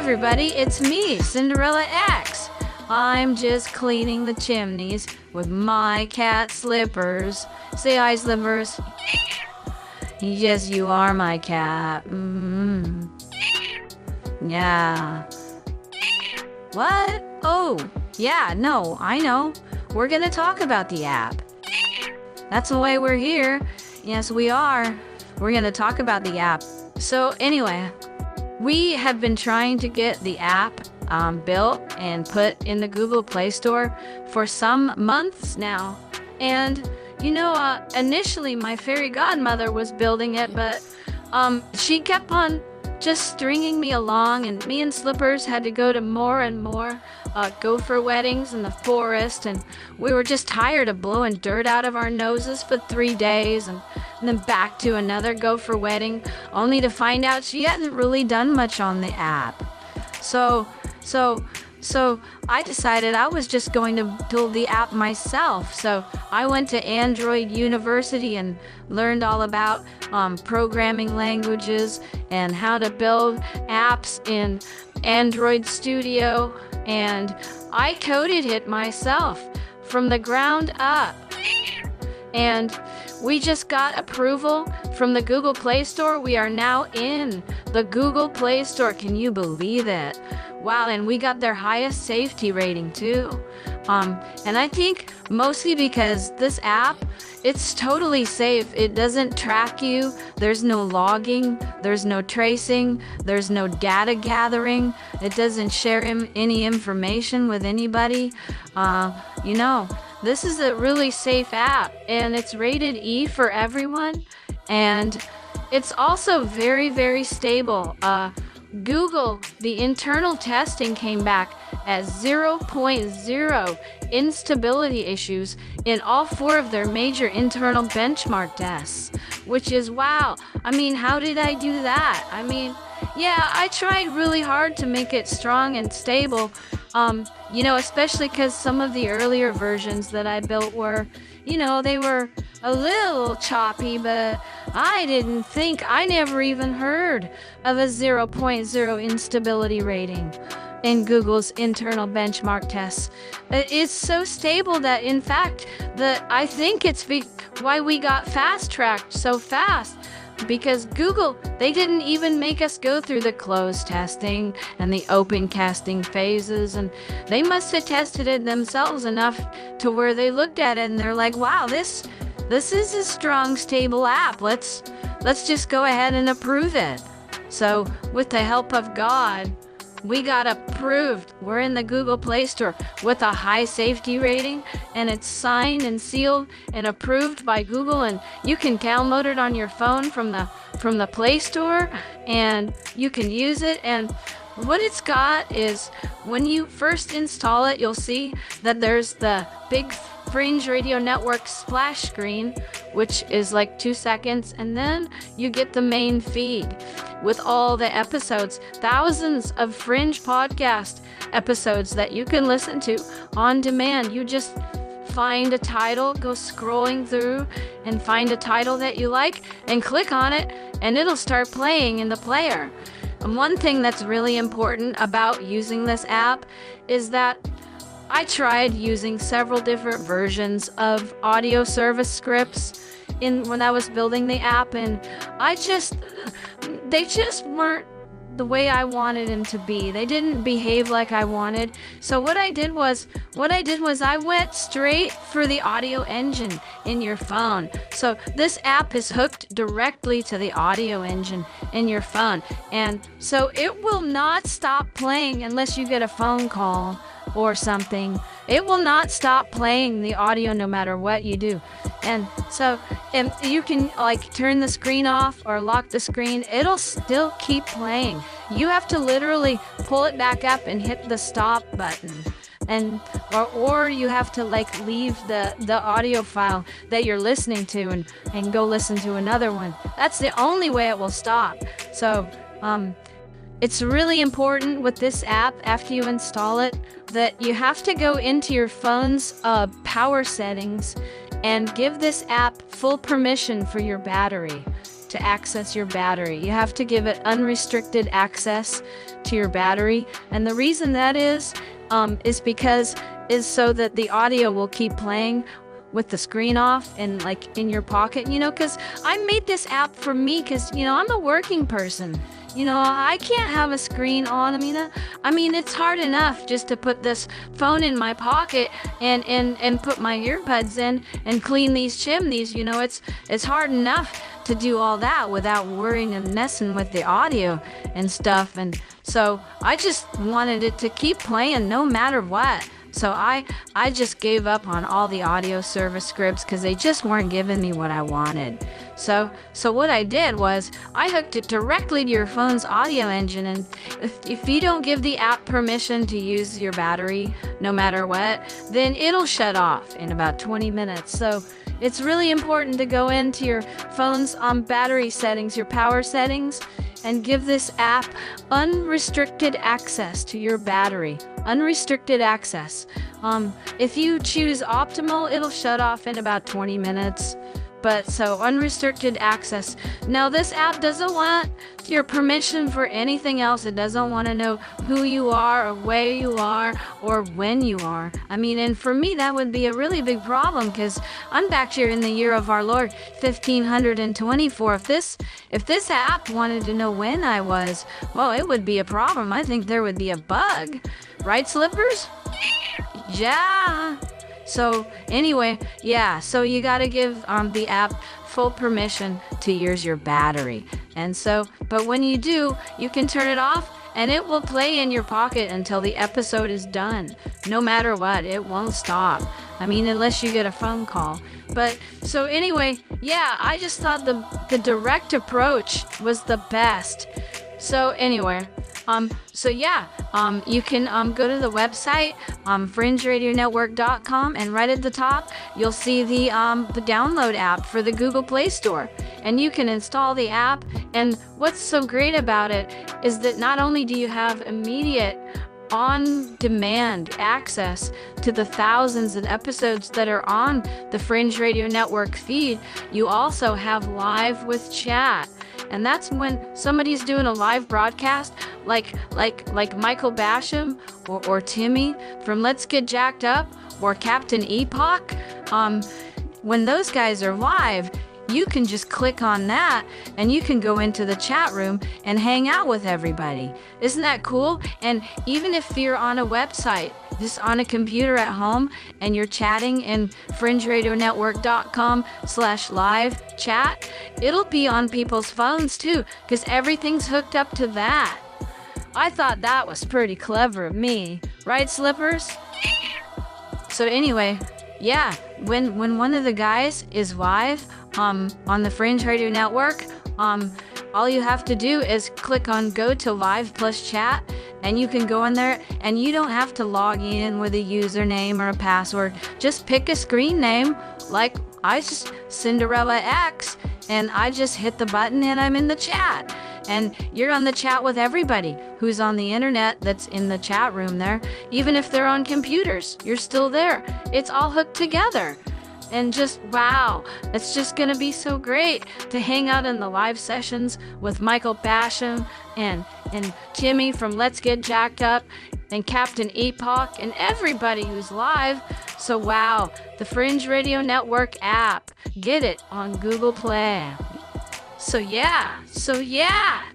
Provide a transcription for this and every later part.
everybody, it's me, Cinderella X. I'm just cleaning the chimneys with my cat Slippers. Say hi, Slippers. Yes, you are my cat. Yeah. What? Oh, yeah, no, I know. We're gonna talk about the app. That's why we're here. Yes, we are. We're gonna talk about the app. So anyway, we have been trying to get the app built and put in the Google Play Store for some months now. And, initially my fairy godmother was building it, but she kept on just stringing me along, and me and Slippers had to go to more and more gopher weddings in the forest, and we were just tired of blowing dirt out of our noses for 3 days, and then back to another gopher wedding, only to find out she hadn't really done much on the app. So I decided I was just going to build the app myself. So I went to Android University and learned all about programming languages and how to build apps in Android Studio. And I coded it myself from the ground up. And we just got approval from the Google Play Store. We are now in the Google Play Store. Can you believe it? Wow, and we got their highest safety rating too. And I think mostly because this app, it's totally safe. It doesn't track you. There's no logging. There's no tracing. There's no data gathering. It doesn't share any information with anybody. This is a really safe app, and it's rated E for everyone. And it's also very, very stable. Google, the internal testing came back as 0.0 instability issues in all 4 of their major internal benchmark tests, which is wow. I mean, how did I do that? I mean, yeah, I tried really hard to make it strong and stable, especially because some of the earlier versions that I built were, they were a little choppy, but I never even heard of a 0.0 instability rating in Google's internal benchmark tests. It's so stable that, in fact, I think it's why we got fast-tracked so fast. Because Google, they didn't even make us go through the closed testing and the open casting phases, and they must have tested it themselves enough to where they looked at it and they're like, wow, this is a strong, stable app. Let's just go ahead and approve it. So with the help of God, we got approved. We're in the Google Play Store with a high safety rating, and it's signed and sealed and approved by Google, and you can download it on your phone from the Play Store, and you can use it. And what it's got is, when you first install it, you'll see that there's the big Fringe Radio Network splash screen, which is like 2 seconds, and then you get the main feed with all the episodes, thousands of Fringe podcast episodes that you can listen to on demand. You just find a title, go scrolling through and find a title that you like and click on it, and it'll start playing in the player. And one thing that's really important about using this app is that I tried using several different versions of audio service scripts when I was building the app, and they just weren't the way I wanted them to be. They didn't behave like I wanted. So what I did was I went straight for the audio engine in your phone. So this app is hooked directly to the audio engine in your phone, and so it will not stop playing unless you get a phone call or something. It will not stop playing the audio no matter what you do. And so you can turn the screen off or lock the screen. It'll still keep playing. You have to literally pull it back up and hit the stop button. Or you have to leave the audio file that you're listening to and go listen to another one. That's the only way it will stop. So it's really important with this app, after you install it, that you have to go into your phone's power settings and give this app full permission for your battery. to access your battery. You have to give it unrestricted access to your battery. And the reason that is so that the audio will keep playing with the screen off and like in your pocket, because I made this app for me because, I'm a working person. I can't have a screen on. I mean, it's hard enough just to put this phone in my pocket and put my earbuds in and clean these chimneys. It's hard enough to do all that without worrying and messing with the audio and stuff. And so I just wanted it to keep playing no matter what. So I just gave up on all the audio service scripts because they just weren't giving me what I wanted. So what I did was I hooked it directly to your phone's audio engine, and if you don't give the app permission to use your battery no matter what, then it'll shut off in about 20 minutes. So it's really important to go into your phone's battery settings, your power settings, and give this app unrestricted access to your battery. Unrestricted access. If you choose optimal, it'll shut off in about 20 minutes. But so unrestricted access. Now this app doesn't want your permission for anything else. It doesn't want to know who you are or where you are or when you are. And for me that would be a really big problem because I'm back here in the year of our Lord 1524. If this app wanted to know when I was, well, it would be a problem. I think there would be a bug. Right, Slippers? Yeah. So anyway, so you got to give the app full permission to use your battery. But when you do, you can turn it off and it will play in your pocket until the episode is done. No matter what, it won't stop. Unless you get a phone call. But so anyway, I just thought the direct approach was the best. So anyway, you can go to the website, fringeradionetwork.com, and right at the top, you'll see the download app for the Google Play Store. And you can install the app, and what's so great about it is that not only do you have immediate on-demand access to the thousands of episodes that are on the Fringe Radio Network feed, you also have live with chat. And that's when somebody's doing a live broadcast, like Michael Basham or Timmy from Let's Get Jacked Up or Captain Epoch. When those guys are live, you can just click on that and you can go into the chat room and hang out with everybody. Isn't that cool? And even if you're on a website, just on a computer at home, and you're chatting in fringeradionetwork.com/live chat, it'll be on people's phones too, because everything's hooked up to that. I thought that was pretty clever of me. Right, Slippers? So anyway, when one of the guys is live on the Fringe Radio Network, all you have to do is click on go to live plus chat, and you can go in there and you don't have to log in with a username or a password. Just pick a screen name, like Cinderella X, and I just hit the button and I'm in the chat. And you're on the chat with everybody who's on the internet that's in the chat room there. Even if they're on computers, you're still there. It's all hooked together. And just, wow, it's just going to be so great to hang out in the live sessions with Michael Basham and Timmy from Let's Get Jacked Up and Captain Epoch and everybody who's live. So, wow, the Fringe Radio Network app. Get it on Google Play. So yeah,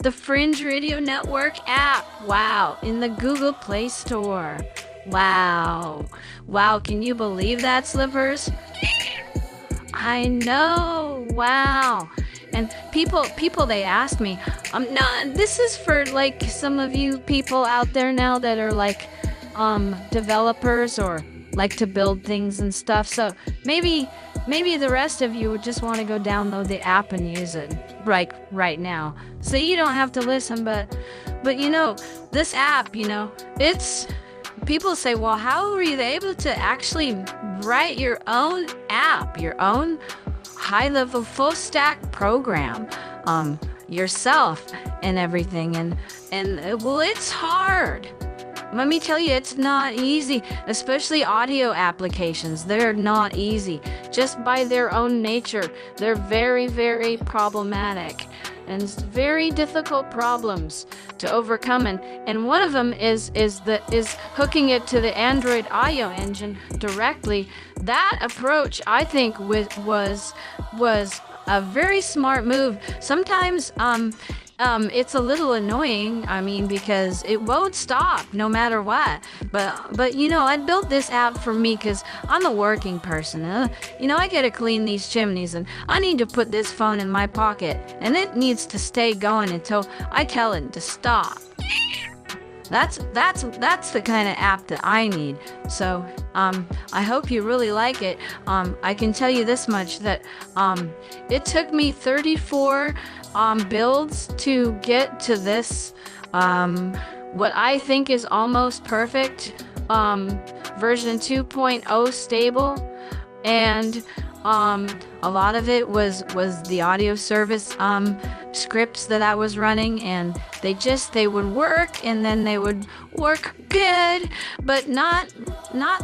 the Fringe Radio Network app. Wow, in the Google Play Store. Wow, can you believe that, Slippers? I know, wow. And people, they ask me, no, this is for like some of you people out there now that are like developers or like to build things and stuff. So maybe the rest of you would just want to go download the app and use it right now. So you don't have to listen, but this app, it's, people say, well, how were you able to actually write your own app, your own high-level full-stack program yourself and everything? And well, it's hard. let me tell you, it's not easy, especially audio applications. They're not easy. Just by their own nature, they're very, very problematic and very difficult problems to overcome. And one of them is hooking it to the Android audio engine directly. That approach, I think, was a very smart move. Sometimes it's a little annoying, I mean, because it won't stop no matter what. But you know, I built this app for me because I'm a working person. You know, I gotta clean these chimneys, and I need to put this phone in my pocket, and it needs to stay going until I tell it to stop. That's the kind of app that I need. So I hope you really like it. I can tell you this much, that it took me 34 builds to get to this what I think is almost perfect version 2.0 stable. And a lot of it was the audio service scripts that I was running, and they would work, and then they would work good, but not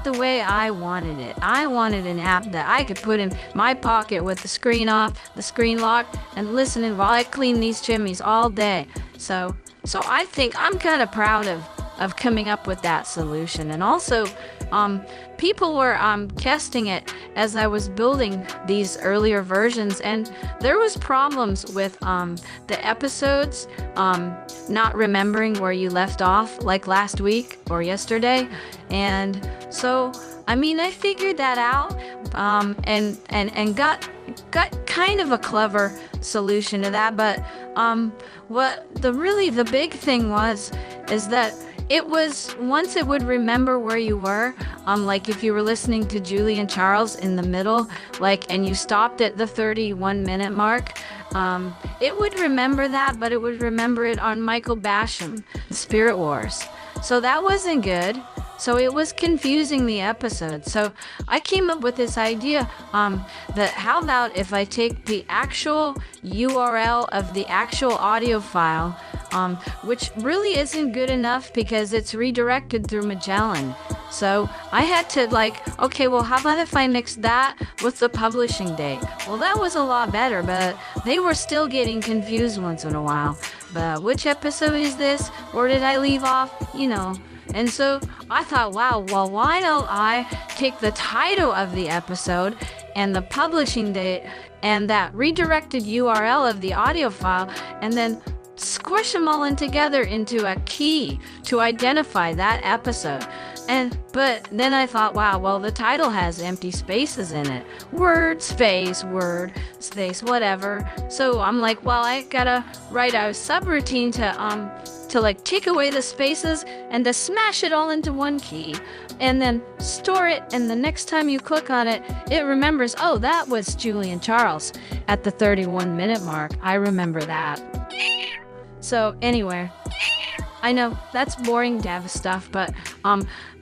the way I wanted it. I wanted an app that I could put in my pocket with the screen off, the screen locked, and listening while I clean these chimneys all day. So I think I'm kind of proud of coming up with that solution. And also, people were testing it as I was building these earlier versions, and there was problems with the episodes not remembering where you left off, like last week or yesterday. And so, I mean, I figured that out and got kind of a clever solution to that. But what the big thing is that it was, once it would remember where you were, like if you were listening to Julie and Charles in the middle, and you stopped at the 31-minute mark, it would remember that, but it would remember it on Michael Basham, Spirit Wars. So that wasn't good. So it was confusing the episode. So I came up with this idea that how about if I take the actual URL of the actual audio file, which really isn't good enough because it's redirected through Magellan. So I had to okay, well, how about if I mixed that with the publishing date? Well, that was a lot better, but they were still getting confused once in a while. But which episode is this? Where did I leave off? You know. And so I thought, wow, well, why don't I take the title of the episode and the publishing date and that redirected URL of the audio file, and then squish them all in together into a key to identify that episode. But then I thought, wow, well, the title has empty spaces in it. Word space, whatever. So I'm like, well, I gotta write a subroutine to take away the spaces and to smash it all into one key, and then store it, and the next time you click on it, it remembers, oh, that was Julie and Charles at the 31-minute mark. I remember that. So anyway, I know that's boring dev stuff, but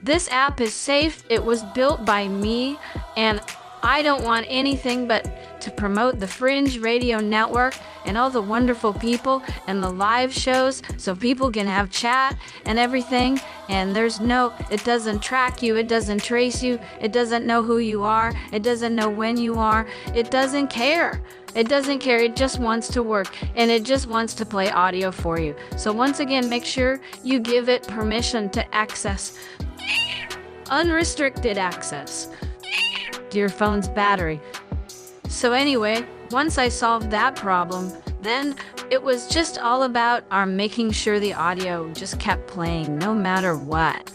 this app is safe. It was built by me, and I don't want anything but to promote the Fringe radio network and all the wonderful people and the live shows so people can have chat and everything. And it doesn't track you, it doesn't trace you, it doesn't know who you are, it doesn't know when you are, it doesn't care. It doesn't care, it just wants to work, and it just wants to play audio for you. So once again, make sure you give it permission to access, unrestricted access to your phone's battery. So anyway, once I solved that problem, then it was just all about making sure the audio just kept playing no matter what.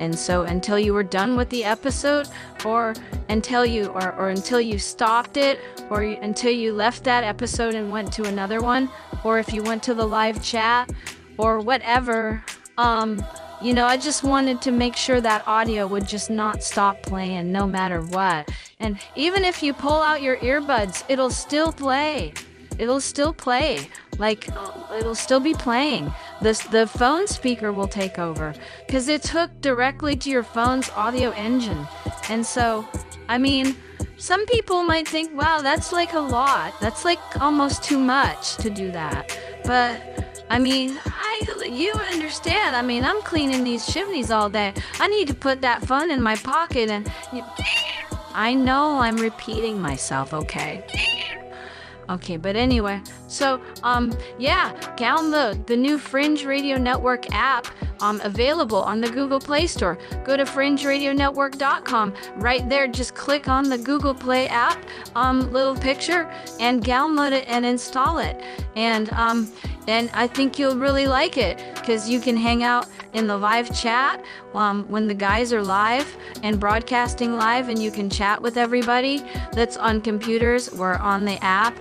And so until you were done with the episode, or until you stopped it, or until you left that episode and went to another one, or if you went to the live chat or whatever, I just wanted to make sure that audio would just not stop playing no matter what. And even if you pull out your earbuds, it'll still play. It'll still play. It'll still be playing. The phone speaker will take over because it's hooked directly to your phone's audio engine. And so, I mean, some people might think, wow, that's a lot. That's almost too much to do that. But, I mean, you understand. I mean, I'm cleaning these chimneys all day. I need to put that phone in my pocket and... I know I'm repeating myself, okay? Okay, but anyway, so, yeah, download the new Fringe Radio Network app, available on the Google Play Store. Go to fringeradionetwork.com. Right there, just click on the Google Play app, little picture, and download it and install it. And I think you'll really like it, because you can hang out in the live chat when the guys are live and broadcasting live, and you can chat with everybody that's on computers or on the app,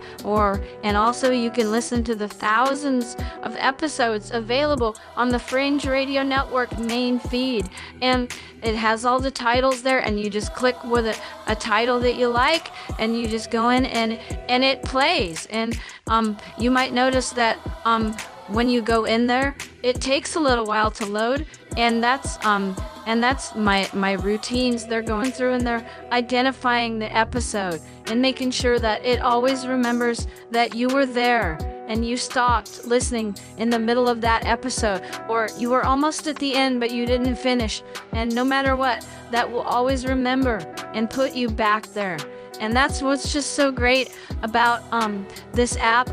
and also you can listen to the thousands of episodes available on the Fringe Radio Network main feed. And it has all the titles there, and you just click with a title that you like, and you just go in and it plays. And you might notice that when you go in there, it takes a little while to load, and that's my routines. They're going through and they're identifying the episode and making sure that it always remembers that you were there and you stopped listening in the middle of that episode, or you were almost at the end but you didn't finish. And no matter what, that will always remember and put you back there. And that's what's just so great about this app.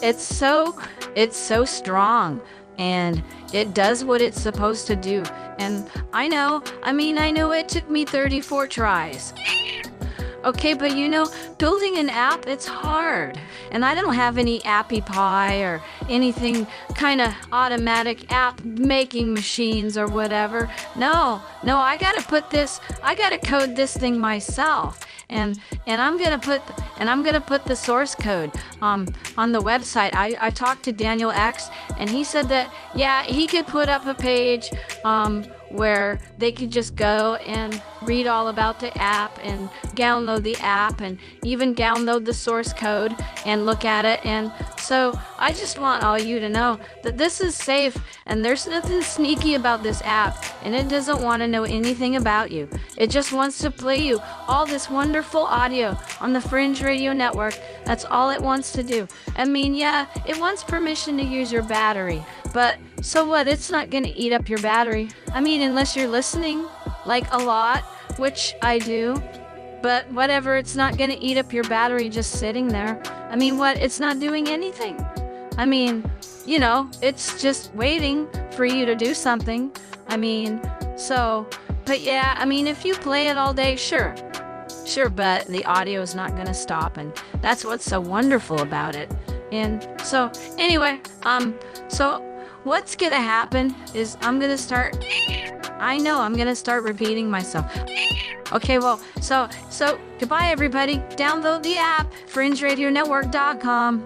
It's so strong, and it does what it's supposed to do. And I know it took me 34 tries. Okay, but building an app, it's hard. And I don't have any Appy Pie or anything kind of automatic app making machines or whatever. No, I gotta code this thing myself. And I'm gonna put the source code on the website. I talked to Daniel X, and he said that, yeah, he could put up a page where they could just go and read all about the app and download the app and even download the source code and look at it. And so I just want all you to know that this is safe, and there's nothing sneaky about this app, and it doesn't want to know anything about you. It just wants to play you all this wonderful audio on the Fringe Radio Network. That's all it wants to do. I mean, yeah, it wants permission to use your battery, but so what? It's not going to eat up your battery. I mean, unless you're listening, like a lot, which I do. But whatever, it's not going to eat up your battery just sitting there. I mean, what? It's not doing anything. I mean, it's just waiting for you to do something. I mean, but yeah, I mean, if you play it all day, sure, but the audio is not going to stop, and that's what's so wonderful about it. And so, anyway, so what's going to happen is I'm going to start repeating myself. Okay, well, so goodbye, everybody. Download the app, fringeradionetwork.com.